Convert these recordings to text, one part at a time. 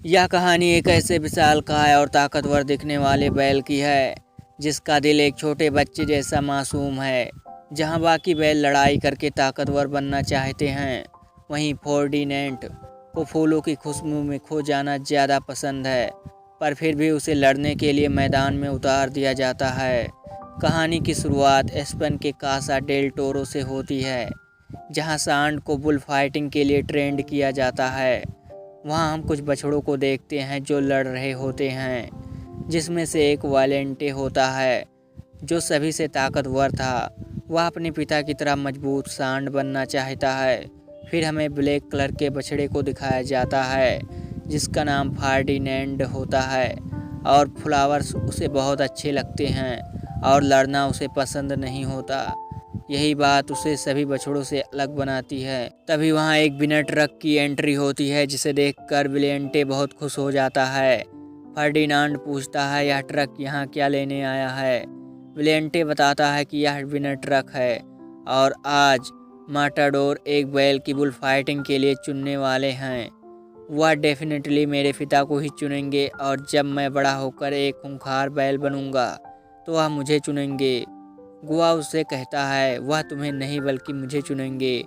यह कहानी एक ऐसे विशालकाय और ताकतवर दिखने वाले बैल की है जिसका दिल एक छोटे बच्चे जैसा मासूम है। जहां बाकी बैल लड़ाई करके ताकतवर बनना चाहते हैं, वहीं फर्डिनेंड को फूलों की खुशबू में खो जाना ज़्यादा पसंद है, पर फिर भी उसे लड़ने के लिए मैदान में उतार दिया जाता है। कहानी की शुरुआत स्पेन के कासा डेल टोरो से होती है, जहां सांड को बुल फाइटिंग के लिए ट्रेंड किया जाता है। वहाँ हम कुछ बछड़ों को देखते हैं जो लड़ रहे होते हैं, जिसमें से एक वालेंटे होता है जो सभी से ताकतवर था। वह अपने पिता की तरह मजबूत सांड बनना चाहता है। फिर हमें ब्लैक कलर के बछड़े को दिखाया जाता है जिसका नाम फर्डिनेंड होता है, और फ्लावर्स उसे बहुत अच्छे लगते हैं और लड़ना उसे पसंद नहीं होता। यही बात उसे सभी बछड़ों से अलग बनाती है। तभी वहाँ एक बिना ट्रक की एंट्री होती है, जिसे देखकर विलेंटे बहुत खुश हो जाता है। फर्डिनांड पूछता है, यह ट्रक यहाँ क्या लेने आया है? विलेंटे बताता है कि यह बिना ट्रक है और आज माटाडोर एक बैल की बुल फाइटिंग के लिए चुनने वाले हैं। वह डेफिनेटली मेरे पिता को ही चुनेंगे, और जब मैं बड़ा होकर एक खूंखार बैल बनूंगा तो वह मुझे चुनेंगे। गुआ उससे कहता है, वह तुम्हें नहीं बल्कि मुझे चुनेंगे।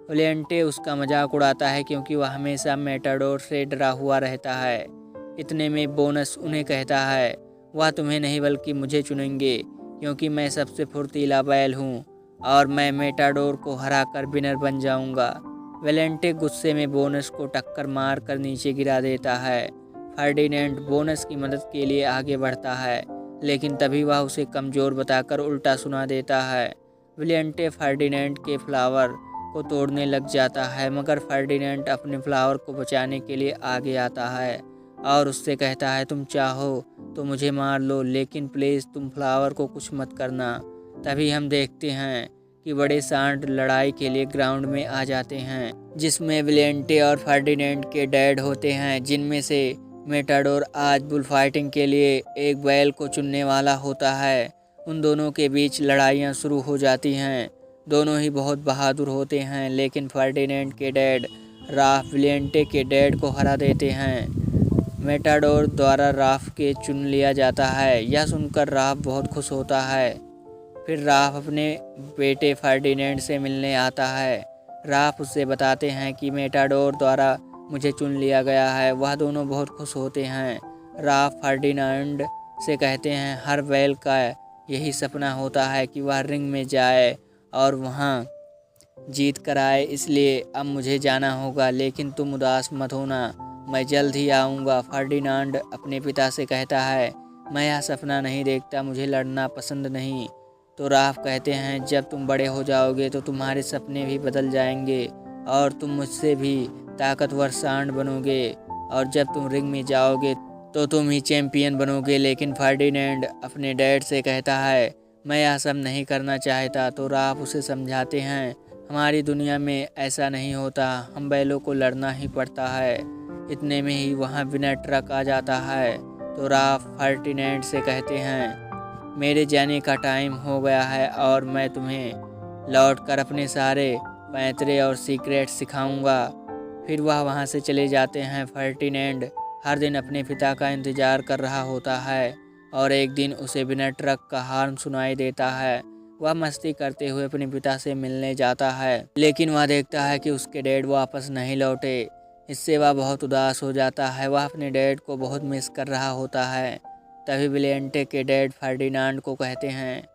वलेंटे उसका मजाक उड़ाता है क्योंकि वह हमेशा मेटाडोर से डरा हुआ रहता है। इतने में बोनस उन्हें कहता है, वह तुम्हें नहीं बल्कि मुझे चुनेंगे क्योंकि मैं सबसे फुर्तीला बैल हूँ और मैं मेटाडोर को हरा कर विनर बन जाऊँगा। वलेंटे गुस्से में बोनस को टक्कर मार कर नीचे गिरा देता है। फर्डिनेंड बोनस की मदद के लिए आगे बढ़ता है, लेकिन तभी वह उसे कमज़ोर बताकर उल्टा सुना देता है। विलियंटे फर्डिनेंड के फ्लावर को तोड़ने लग जाता है, मगर फर्डिनेंड अपने फ्लावर को बचाने के लिए आगे आता है और उससे कहता है, तुम चाहो तो मुझे मार लो, लेकिन प्लीज़ तुम फ्लावर को कुछ मत करना। तभी हम देखते हैं कि बड़े सांड लड़ाई के लिए ग्राउंड में आ जाते हैं, जिसमें विलियंटे और फर्डिनेंड के डैड होते हैं, जिनमें से मेटाडोर आज बुल फाइटिंग के लिए एक बैल को चुनने वाला होता है। उन दोनों के बीच लड़ाइयाँ शुरू हो जाती हैं। दोनों ही बहुत बहादुर होते हैं, लेकिन फर्डिनेंड के डैड राफ विलियंटे के डैड को हरा देते हैं। मेटाडोर द्वारा राफ के चुन लिया जाता है। यह सुनकर राफ बहुत खुश होता है। फिर राफ अपने बेटे फर्डिनेंड से मिलने आता है। राफ उससे बताते हैं कि मेटाडोर द्वारा मुझे चुन लिया गया है। वह दोनों बहुत खुश होते हैं। राफ फर्डिनेंड से कहते हैं, हर बैल का यही सपना होता है कि वह रिंग में जाए और वहाँ जीत कर आए, इसलिए अब मुझे जाना होगा, लेकिन तुम उदास मत होना, मैं जल्द ही आऊँगा। फर्डिनांड अपने पिता से कहता है, मैं यह सपना नहीं देखता, मुझे लड़ना पसंद नहीं। तो राफ कहते हैं, जब तुम बड़े हो जाओगे तो तुम्हारे सपने भी बदल जाएंगे और तुम मुझसे भी ताकतवर सांड बनोगे, और जब तुम रिंग में जाओगे तो तुम ही चैंपियन बनोगे। लेकिन फर्डिनेंड अपने डैड से कहता है, मैं यह सब नहीं करना चाहता। तो राफ उसे समझाते हैं, हमारी दुनिया में ऐसा नहीं होता, हम बैलों को लड़ना ही पड़ता है। इतने में ही वहाँ बिना ट्रक आ जाता है। तो राफ फर्डिनेंड से कहते हैं, मेरे जाने का टाइम हो गया है और मैं तुम्हें लौटकर अपने सारे पैंतरे और सीक्रेट सिखाऊंगा। फिर वह वहाँ से चले जाते हैं। फर्डिनेंड हर दिन अपने पिता का इंतज़ार कर रहा होता है और एक दिन उसे बिना ट्रक का हॉर्न सुनाई देता है। वह मस्ती करते हुए अपने पिता से मिलने जाता है, लेकिन वह देखता है कि उसके डैड वापस नहीं लौटे। इससे वह बहुत उदास हो जाता है। वह अपने डैड को बहुत मिस कर रहा होता है। तभी विलियंटे के डैड फर्डिनांड को कहते हैं,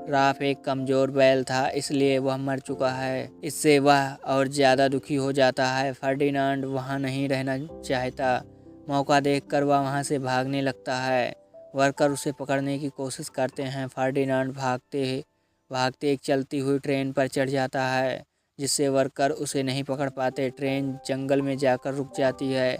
राफ एक कमज़ोर बैल था, इसलिए वह मर चुका है। इससे वह और ज़्यादा दुखी हो जाता है। फर्डिनांड वहाँ नहीं रहना चाहता। मौका देखकर वह वहाँ से भागने लगता है। वर्कर उसे पकड़ने की कोशिश करते हैं। फर्डिनांड भागते एक चलती हुई ट्रेन पर चढ़ जाता है, जिससे वर्कर उसे नहीं पकड़ पाते। ट्रेन जंगल में जाकर रुक जाती है।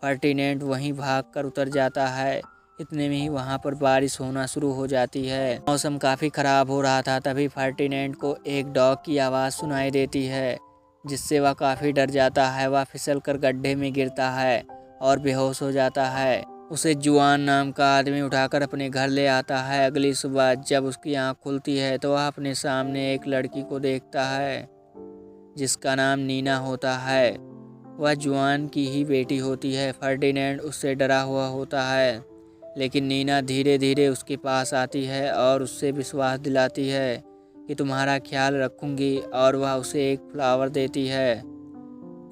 फर्डिनेंड वहीं भागकर उतर जाता है। इतने में ही वहाँ पर बारिश होना शुरू हो जाती है। मौसम काफ़ी ख़राब हो रहा था। तभी फर्डिनेंड को एक डॉग की आवाज़ सुनाई देती है, जिससे वह काफ़ी डर जाता है। वह फिसल कर गड्ढे में गिरता है और बेहोश हो जाता है। उसे जुआन नाम का आदमी उठाकर अपने घर ले आता है। अगली सुबह जब उसकी आँख खुलती है तो वह अपने सामने एक लड़की को देखता है जिसका नाम नीना होता है। वह जुआन की ही बेटी होती है। फर्डिनेंड उससे डरा हुआ होता है, लेकिन नीना धीरे धीरे उसके पास आती है और उससे विश्वास दिलाती है कि तुम्हारा ख्याल रखूंगी, और वह उसे एक फ्लावर देती है।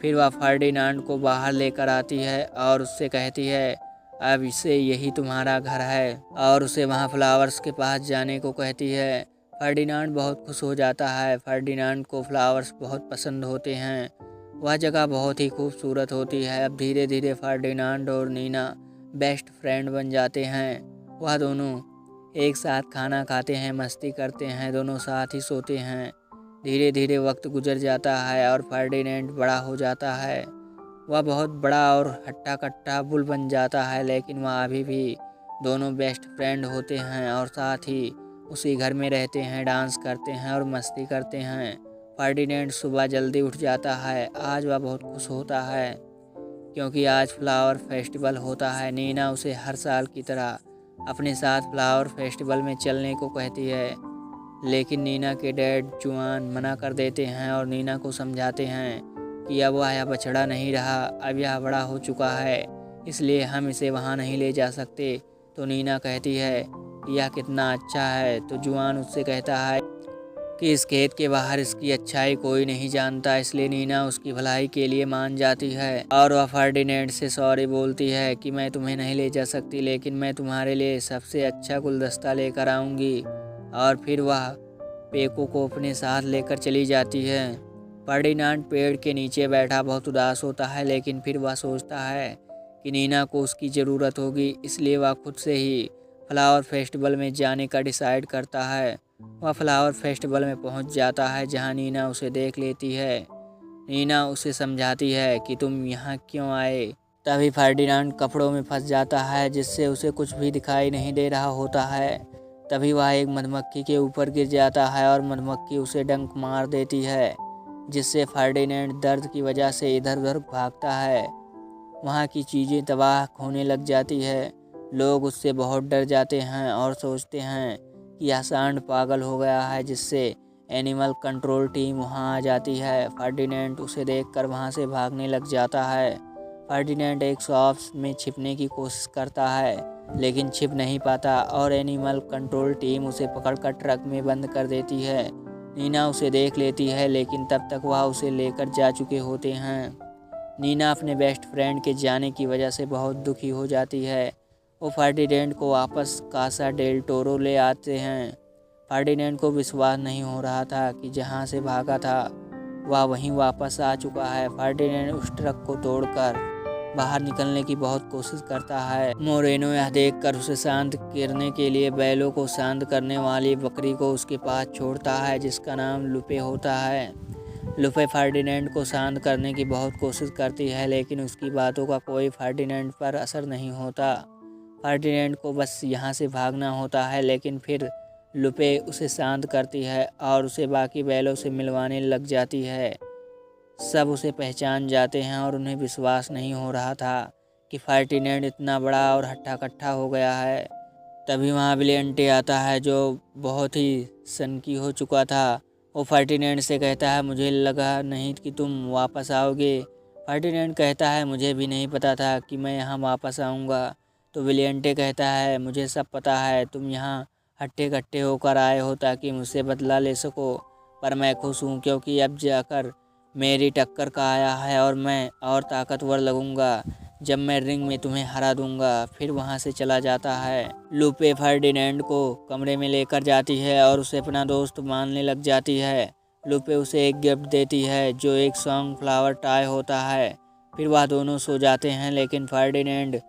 फिर वह फर्डिनांड को बाहर लेकर आती है और उससे कहती है अब इसे यही तुम्हारा घर है, और उसे वहाँ फ्लावर्स के पास जाने को कहती है। फर्डिनांड बहुत खुश हो जाता है। फर्डिनांड को फ्लावर्स बहुत पसंद होते हैं। वह जगह बहुत ही खूबसूरत होती है। अब धीरे धीरे फर्डिनांड और नीना बेस्ट फ्रेंड बन जाते हैं। वह दोनों एक साथ खाना खाते हैं, मस्ती करते हैं, दोनों साथ ही सोते हैं। धीरे धीरे वक्त गुजर जाता है और फर्डिनेंड बड़ा हो जाता है। वह बहुत बड़ा और हट्टा कट्टा बुल बन जाता है, लेकिन वह अभी भी दोनों बेस्ट फ्रेंड होते हैं और साथ ही उसी घर में रहते हैं, डांस करते हैं और मस्ती करते हैं। फर्डिनेंड सुबह जल्दी उठ जाता है। आज वह बहुत खुश होता है क्योंकि आज फ्लावर फेस्टिवल होता है। नीना उसे हर साल की तरह अपने साथ फ्लावर फेस्टिवल में चलने को कहती है, लेकिन नीना के डैड जुआन मना कर देते हैं और नीना को समझाते हैं कि अब वह बछड़ा नहीं रहा, अब यह बड़ा हो चुका है, इसलिए हम इसे वहाँ नहीं ले जा सकते। तो नीना कहती है कि यह कितना अच्छा है। तो जुआन उससे कहता है कि इस खेत के बाहर इसकी अच्छाई कोई नहीं जानता, इसलिए नीना उसकी भलाई के लिए मान जाती है और वह फर्डिनेंड से सॉरी बोलती है कि मैं तुम्हें नहीं ले जा सकती, लेकिन मैं तुम्हारे लिए सबसे अच्छा गुलदस्ता लेकर आऊँगी। और फिर वह पेको को अपने साथ लेकर चली जाती है। फर्डिनांड पेड़ के नीचे बैठा बहुत उदास होता है, लेकिन फिर वह सोचता है कि नीना को उसकी ज़रूरत होगी, इसलिए वह खुद से ही फ्लावर फेस्टिवल में जाने का डिसाइड करता है। वह फ्लावर फेस्टिवल में पहुंच जाता है, जहां नीना उसे देख लेती है। नीना उसे समझाती है कि तुम यहाँ क्यों आए। तभी फर्डिनांड कपड़ों में फंस जाता है, जिससे उसे कुछ भी दिखाई नहीं दे रहा होता है। तभी वह एक मधुमक्खी के ऊपर गिर जाता है और मधुमक्खी उसे डंक मार देती है, जिससे फर्डिनेंड दर्द की वजह से इधर उधर भागता है। वहाँ की चीज़ें तबाह होने लग जाती है। लोग उससे बहुत डर जाते हैं और सोचते हैं कि यह सांड पागल हो गया है, जिससे एनिमल कंट्रोल टीम वहाँ आ जाती है। फर्डिनेंड उसे देखकर वहाँ से भागने लग जाता है। फर्डिनेंड एक शॉप में छिपने की कोशिश करता है, लेकिन छिप नहीं पाता और एनिमल कंट्रोल टीम उसे पकड़कर ट्रक में बंद कर देती है। नीना उसे देख लेती है, लेकिन तब तक वह उसे लेकर जा चुके होते हैं। नीना अपने बेस्ट फ्रेंड के जाने की वजह से बहुत दुखी हो जाती है। वो फर्डिनेंड को वापस कासा डेल टोरो ले आते हैं। फर्डिनेंड को विश्वास नहीं हो रहा था कि जहाँ से भागा था वह वहीं वापस आ चुका है। फर्डिनेंड उस ट्रक को तोड़कर बाहर निकलने की बहुत कोशिश करता है। मोरेनो यह देखकर उसे शांत करने के लिए बैलों को शांत करने वाली बकरी को उसके पास छोड़ता है, जिसका नाम लुपे होता है। लुपे फर्डिनेंड को शांत करने की बहुत कोशिश करती है, लेकिन उसकी बातों का कोई फर्डिनेंड पर असर नहीं होता। फर्डिनेंड को बस यहाँ से भागना होता है, लेकिन फिर लुपे उसे शांत करती है और उसे बाकी बैलों से मिलवाने लग जाती है। सब उसे पहचान जाते हैं और उन्हें विश्वास नहीं हो रहा था कि फर्डिनेंड इतना बड़ा और हट्टा कट्टा हो गया है। तभी वहाँ विलियंटे आता है, जो बहुत ही सनकी हो चुका था। वो फर्डिनेंड से कहता है मुझे लगा नहीं कि तुम वापस आओगे। फर्डिनेंड कहता है मुझे भी नहीं पता था कि मैं यहाँ वापस आऊँगा। तो विलियंटे कहता है मुझे सब पता है, तुम यहाँ हट्टे कट्टे होकर आए हो ताकि मुझसे बदला ले सको, पर मैं खुश हूँ क्योंकि अब जाकर मेरी टक्कर का आया है और मैं और ताकतवर लगूंगा जब मैं रिंग में तुम्हें हरा दूंगा। फिर वहाँ से चला जाता है। लुपे फर्डिनेंड को कमरे में लेकर जाती है और उसे अपना दोस्त मानने लग जाती है। लुपे उसे एक गिफ्ट देती है जो एक सॉन्ग फ्लावर टॉय होता है। फिर वह दोनों सो जाते हैं, लेकिन फर्डिनेंड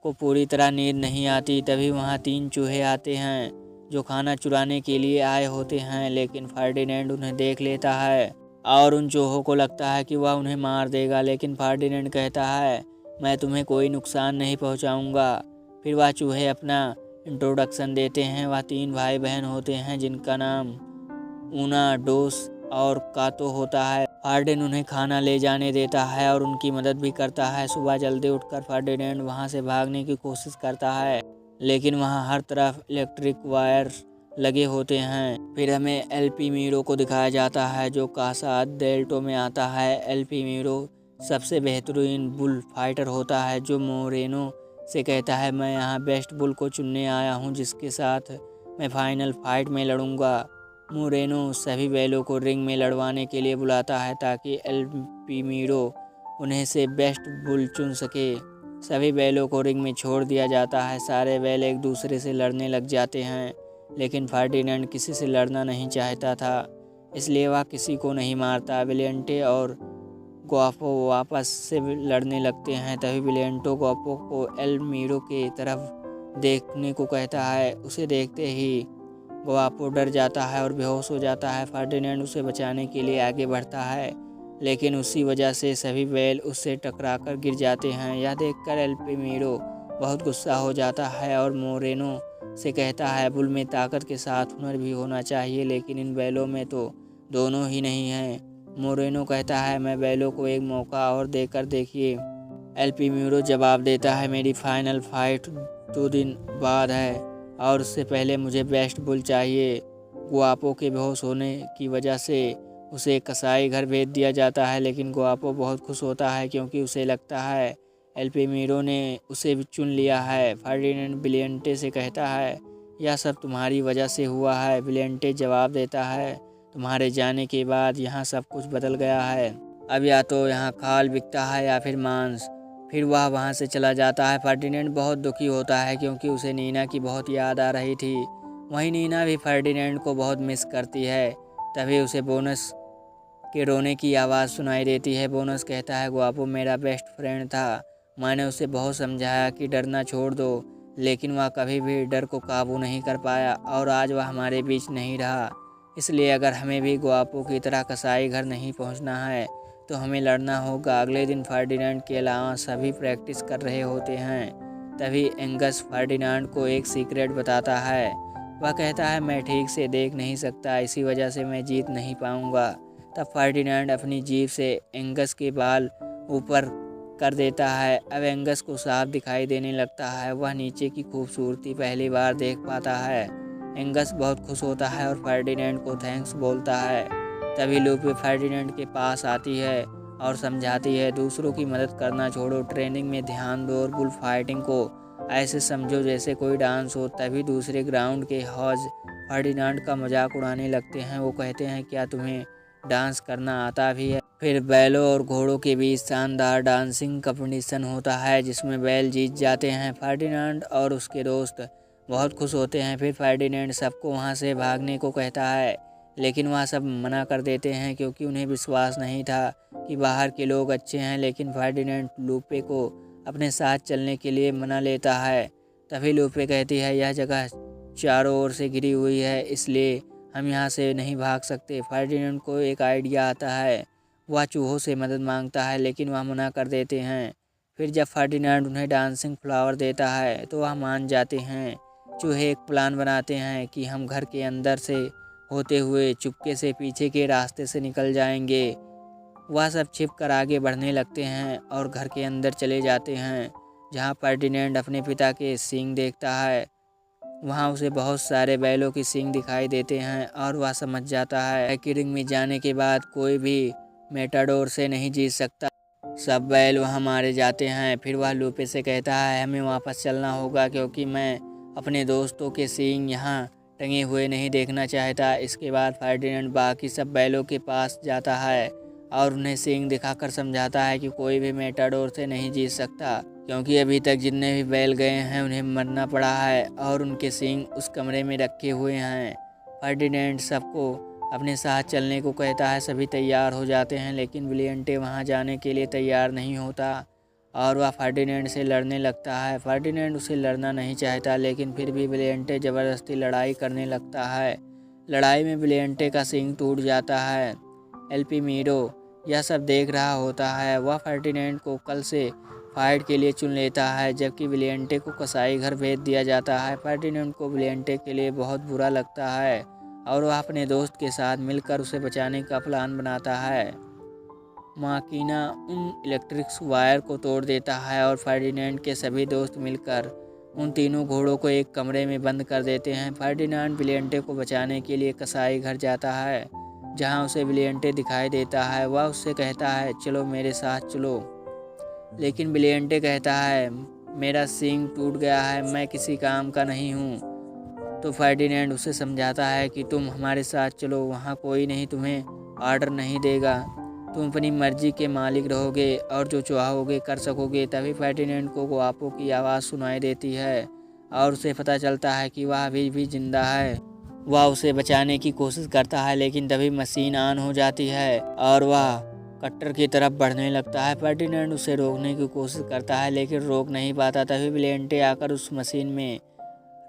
को पूरी तरह नींद नहीं आती। तभी वहाँ 3 चूहे आते हैं जो खाना चुराने के लिए आए होते हैं, लेकिन फर्डिनेंड उन्हें देख लेता है और उन चूहों को लगता है कि वह उन्हें मार देगा, लेकिन फर्डिनेंड कहता है मैं तुम्हें कोई नुकसान नहीं पहुंचाऊंगा। फिर वह चूहे अपना इंट्रोडक्शन देते हैं। वह 3 भाई बहन होते हैं जिनका नाम ऊना, डोस और कातो होता है। फर्डिनेंड उन्हें खाना ले जाने देता है और उनकी मदद भी करता है। सुबह जल्दी उठकर फर्डिनेंड वहां से भागने की कोशिश करता है, लेकिन वहां हर तरफ इलेक्ट्रिक वायर लगे होते हैं। फिर हमें एल पी मीरो को दिखाया जाता है जो कासा डेल्टो में आता है। एल पी मीरो सबसे बेहतरीन बुल फाइटर होता है, जो मोरेनो से कहता है मैं यहाँ बेस्ट बुल को चुनने आया हूँ जिसके साथ मैं फाइनल फाइट में लड़ूंगा। मोरेनो सभी बैलों को रिंग में लड़वाने के लिए बुलाता है ताकि एल पीमीरो उन्हें से बेस्ट बुल चुन सके। सभी बैलों को रिंग में छोड़ दिया जाता है। सारे बैल एक दूसरे से लड़ने लग जाते हैं, लेकिन फर्डिनेंड किसी से लड़ना नहीं चाहता था, इसलिए वह किसी को नहीं मारता। विलियंटे और गुआपो वापस से लड़ने लगते हैं। तभी विलियंटो गुआपो को एल मीरो के तरफ देखने को कहता है। उसे देखते ही गुआपो डर जाता है और बेहोश हो जाता है। फर्डिनेंड उसे बचाने के लिए आगे बढ़ता है, लेकिन उसी वजह से सभी बैल उससे टकराकर गिर जाते हैं। यह देखकर एल पीमीरो बहुत गुस्सा हो जाता है और मोरेनो से कहता है बुल में ताकत के साथ हुनर भी होना चाहिए, लेकिन इन बैलों में तो दोनों ही नहीं हैं। मोरेनो कहता है मैं बैलों को एक मौका और देकर देखिए। एल पीमीरो जवाब देता है मेरी फाइनल फाइट 2 दिन बाद है और उससे पहले मुझे बेस्ट बुल चाहिए। गुआपो के बेहोश होने की वजह से उसे कसाई घर भेज दिया जाता है, लेकिन गुआपो बहुत खुश होता है क्योंकि उसे लगता है एल पीमीरो ने उसे चुन लिया है। फर्डिनेंड विलियंटे से कहता है यह सब तुम्हारी वजह से हुआ है। विलियंटे जवाब देता है तुम्हारे जाने के बाद यहाँ सब कुछ बदल गया है। अब या तो यहाँ खाल बिकता है या फिर मांस। फिर वह वहाँ से चला जाता है। फर्डिनेंड बहुत दुखी होता है क्योंकि उसे नीना की बहुत याद आ रही थी। वहीं नीना भी फर्डिनेंड को बहुत मिस करती है। तभी उसे बोनस के रोने की आवाज़ सुनाई देती है। बोनस कहता है गुआपो मेरा बेस्ट फ्रेंड था, मैंने उसे बहुत समझाया कि डरना छोड़ दो, लेकिन वह कभी भी डर को काबू नहीं कर पाया और आज वह हमारे बीच नहीं रहा। इसलिए अगर हमें भी गुआपो की तरह कसाई घर नहीं पहुंचना है तो हमें लड़ना होगा। अगले दिन फर्डिनेंड के अलावा सभी प्रैक्टिस कर रहे होते हैं। तभी एंगस फर्डिनेंड को एक सीक्रेट बताता है। वह कहता है मैं ठीक से देख नहीं सकता, इसी वजह से मैं जीत नहीं पाऊंगा। तब फर्डिनेंड अपनी जीभ से एंगस के बाल ऊपर कर देता है। अब एंगस को साफ दिखाई देने लगता है। वह नीचे की खूबसूरती पहली बार देख पाता है। एंगस बहुत खुश होता है और फर्डिनेंड को थैंक्स बोलता है। तभी लूपे फर्डिनेंड के पास आती है और समझाती है दूसरों की मदद करना छोड़ो, ट्रेनिंग में ध्यान दो और बुल फाइटिंग को ऐसे समझो जैसे कोई डांस हो। तभी दूसरे ग्राउंड के हॉज फर्डिनेंड का मजाक उड़ाने लगते हैं। वो कहते हैं क्या तुम्हें डांस करना आता भी है? फिर बैलों और घोड़ों के बीच शानदार डांसिंग कंपटीशन होता है जिसमें बैल जीत जाते हैं। फर्डिनेंड और उसके दोस्त बहुत खुश होते हैं। फिर फर्डिनेंड सबको वहाँ से भागने को कहता है, लेकिन वह सब मना कर देते हैं क्योंकि उन्हें विश्वास नहीं था कि बाहर के लोग अच्छे हैं। लेकिन फर्डिनेंड लूपे को अपने साथ चलने के लिए मना लेता है। तभी लूपे कहती है यह जगह चारों ओर से घिरी हुई है, इसलिए हम यहाँ से नहीं भाग सकते। फर्डिनेंड को एक आइडिया आता है। वह चूहों से मदद मांगता है, लेकिन वह मना कर देते हैं। फिर जब फर्डिनेंड उन्हें डांसिंग फ्लावर देता है तो वह मान जाते हैं। चूहे एक प्लान बनाते हैं कि हम घर के अंदर से होते हुए चुपके से पीछे के रास्ते से निकल जाएंगे। वह सब छिप कर आगे बढ़ने लगते हैं और घर के अंदर चले जाते हैं। जहाँ फर्डिनेंड अपने पिता के सींग देखता है, वहाँ उसे बहुत सारे बैलों की सींग दिखाई देते हैं और वह समझ जाता है कि रिंग में जाने के बाद कोई भी मेटाडोर से नहीं जीत सकता। सब बैल वहाँ मारे जाते हैं। फिर वह लूपे से कहता है हमें वापस चलना होगा क्योंकि मैं अपने दोस्तों के सींग यहाँ टंगे हुए नहीं देखना चाहता। इसके बाद फर्डिनेंड बाकी सब बैलों के पास जाता है और उन्हें सींग दिखाकर समझाता है कि कोई भी मेटाडोर से नहीं जीत सकता, क्योंकि अभी तक जितने भी बैल गए हैं उन्हें मरना पड़ा है और उनके सींग उस कमरे में रखे हुए हैं। फर्डिनेंड सबको अपने साथ चलने को कहता है। सभी तैयार हो जाते हैं, लेकिन विलियंटे वहां जाने के लिए तैयार नहीं होता और वह फर्डिनेंड से लड़ने लगता है। फर्डिनेंड उसे लड़ना नहीं चाहता, लेकिन फिर भी विलियंटे ज़बरदस्ती लड़ाई करने लगता है। लड़ाई में विलियंटे का सींग टूट जाता है। एल पीमीरो यह सब देख रहा होता है। वह फर्डिनेंड को कल से फाइट के लिए चुन लेता है, जबकि विलियंटे को कसाई घर भेज दिया जाता है। फर्डिनेंड को विलियंटे के लिए बहुत बुरा लगता है और वह अपने दोस्त के साथ मिलकर उसे बचाने का प्लान बनाता है। माकीना उन इलेक्ट्रिक वायर को तोड़ देता है और फर्डिनेंड के सभी दोस्त मिलकर उन तीनों घोड़ों को एक कमरे में बंद कर देते हैं। फर्डिनेंड विलियंटे को बचाने के लिए कसाई घर जाता है, जहां उसे ब्रिलियंटे दिखाई देता है। वह उससे कहता है चलो मेरे साथ चलो, लेकिन ब्रिलियंटे कहता है मेरा सींग टूट गया है, मैं किसी काम का नहीं हूँ। तो फर्डिनेंड उसे समझाता है कि तुम हमारे साथ चलो, वहाँ कोई नहीं तुम्हें ऑर्डर नहीं देगा, तुम अपनी मर्जी के मालिक रहोगे और जो चाहोगे कर सकोगे। तभी फर्डिनेंड को गुआपो की आवाज़ सुनाई देती है और उसे पता चलता है कि वह अभी भी जिंदा है। वह उसे बचाने की कोशिश करता है, लेकिन तभी मशीन ऑन हो जाती है और वह कट्टर की तरफ बढ़ने लगता है। फर्डिनेंड उसे रोकने की कोशिश करता है लेकिन रोक नहीं पाता। तभी ब्रिलियंटे आकर उस मशीन में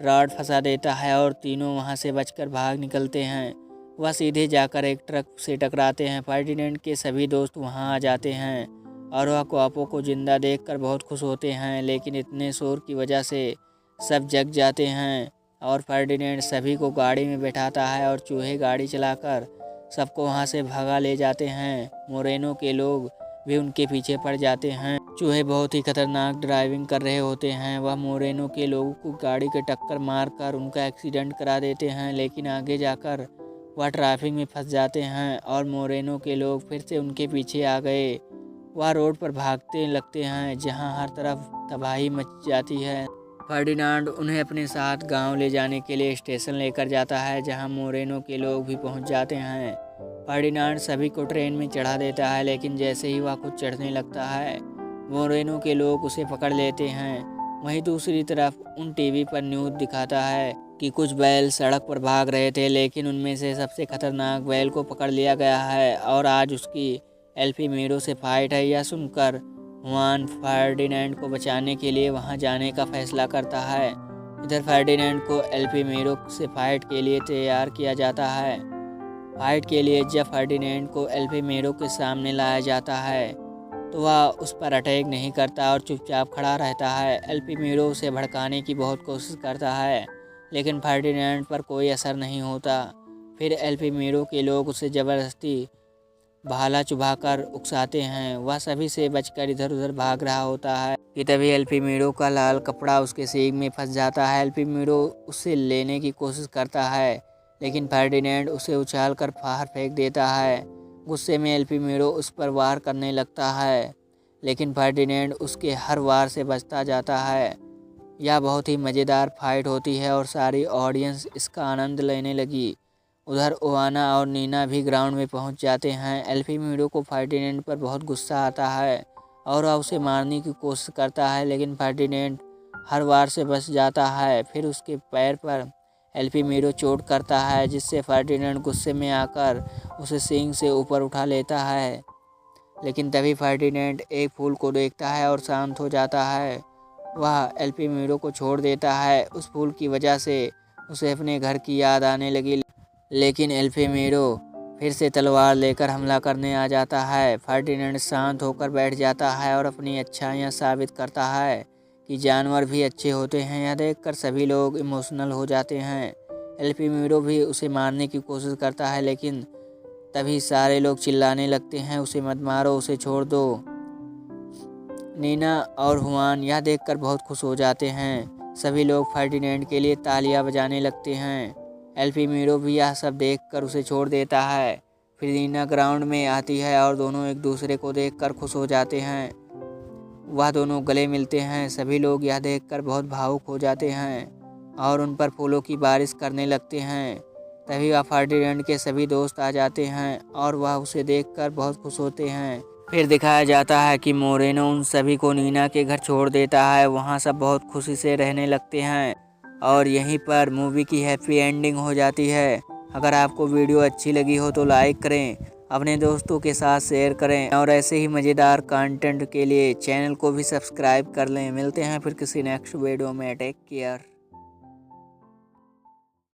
रॉड फंसा देता है और तीनों वहां से बचकर भाग निकलते हैं। वह सीधे जाकर एक ट्रक से टकराते हैं। फर्डिनेंड के सभी दोस्त वहां आ जाते हैं और वह गुआपो को जिंदा देखकर बहुत खुश होते हैं, लेकिन इतने शोर की वजह से सब जग जाते हैं और फर्डिनेंड सभी को गाड़ी में बैठाता है और चूहे गाड़ी चलाकर सबको वहां से भगा ले जाते हैं। मोरेनो के लोग भी उनके पीछे पड़ जाते हैं। चूहे बहुत ही खतरनाक ड्राइविंग कर रहे होते हैं। वह मोरेनो के लोगों को गाड़ी के टक्कर मारकर उनका एक्सीडेंट करा देते हैं, लेकिन आगे जाकर वह ट्रैफिक में फंस जाते हैं और मोरेनो के लोग फिर से उनके पीछे आ गए। वह रोड पर भागते लगते हैं जहां हर तरफ तबाही मच जाती है। फर्डिनांड उन्हें अपने साथ गांव ले जाने के लिए स्टेशन लेकर जाता है, जहां मोरेनो के लोग भी पहुंच जाते हैं। फर्डिनांड सभी को ट्रेन में चढ़ा देता है, लेकिन जैसे ही वह खुद चढ़ने लगता है मोरेनो के लोग उसे पकड़ लेते हैं। वहीं दूसरी तरफ उन टीवी पर न्यूज़ दिखाता है कि कुछ बैल सड़क पर भाग रहे थे, लेकिन उनमें से सबसे खतरनाक बैल को पकड़ लिया गया है और आज उसकी एल्फीमीरो से फाइट है। यह सुनकर हुआन फर्डिनेंड को बचाने के लिए वहां जाने का फैसला करता है। इधर फर्डिनेंड को एल्फीमीरो से फाइट के लिए तैयार किया जाता है। फाइट के लिए जब फर्डिनेंड को एल्फीमीरो के सामने लाया जाता है तो वह उस पर अटैक नहीं करता और चुपचाप खड़ा रहता है। एल्फीमीरो उसे भड़काने की बहुत कोशिश करता है, लेकिन फर्डिनेंड पर कोई असर नहीं होता। फिर एल्फीमीरो के लोग उसे ज़बरदस्ती भाला चुभाकर उकसाते हैं। वह सभी से बचकर इधर उधर भाग रहा होता है कि तभी एल्फीमीरो का लाल कपड़ा उसके सींग में फंस जाता है। एल्फीमीरो उसे लेने की कोशिश करता है, लेकिन फर्डिनेंड उसे उछालकर बाहर फेंक देता है। गुस्से में एल्फीमीरो उस पर वार करने लगता है, लेकिन फर्डिनेंड उसके हर वार से बचता जाता है। यह बहुत ही मज़ेदार फाइट होती है और सारी ऑडियंस इसका आनंद लेने लगी। उधर ओवाना और नीना भी ग्राउंड में पहुंच जाते हैं। एल्फीमीरो को फर्डिनेंड पर बहुत गुस्सा आता है और वह उसे मारने की कोशिश करता है, लेकिन फर्डिनेंड हर वार से बच जाता है। फिर उसके पैर पर एल्फीमीरो चोट करता है, जिससे फर्डिनेंड गुस्से में आकर उसे सींग से ऊपर उठा लेता है, लेकिन तभी फर्डिनेंड एक फूल को देखता है और शांत हो जाता है। वह एल्फीमीरो को छोड़ देता है। उस फूल की वजह से उसे अपने घर की याद आने लगी, लेकिन एल्फीमीरो फिर से तलवार लेकर हमला करने आ जाता है। फर्डिनेंड शांत होकर बैठ जाता है और अपनी अच्छाइयाँ साबित करता है कि जानवर भी अच्छे होते हैं। यह देखकर सभी लोग इमोशनल हो जाते हैं। एल्फीमीरो भी उसे मारने की कोशिश करता है, लेकिन तभी सारे लोग चिल्लाने लगते हैं उसे मत मारो, उसे छोड़ दो। नीना और हुआन यह देखकर बहुत खुश हो जाते हैं। सभी लोग फर्डिनेंड के लिए तालियां बजाने लगते हैं। एल्फीमीरो भी यह सब देखकर उसे छोड़ देता है। फिर नीना ग्राउंड में आती है और दोनों एक दूसरे को देखकर खुश हो जाते हैं। वह दोनों गले मिलते हैं। सभी लोग यह देखकर बहुत भावुक हो जाते हैं और उन पर फूलों की बारिश करने लगते हैं। तभी वह फर्डिनेंड के सभी दोस्त आ जाते हैं और वह उसे देखकर बहुत खुश होते हैं। फिर दिखाया जाता है कि मोरेनो उन सभी को नीना के घर छोड़ देता है। वहाँ सब बहुत खुशी से रहने लगते हैं और यहीं पर मूवी की हैप्पी एंडिंग हो जाती है। अगर आपको वीडियो अच्छी लगी हो तो लाइक करें, अपने दोस्तों के साथ शेयर करें और ऐसे ही मज़ेदार कंटेंट के लिए चैनल को भी सब्सक्राइब कर लें। मिलते हैं फिर किसी नेक्स्ट वीडियो में। Take care.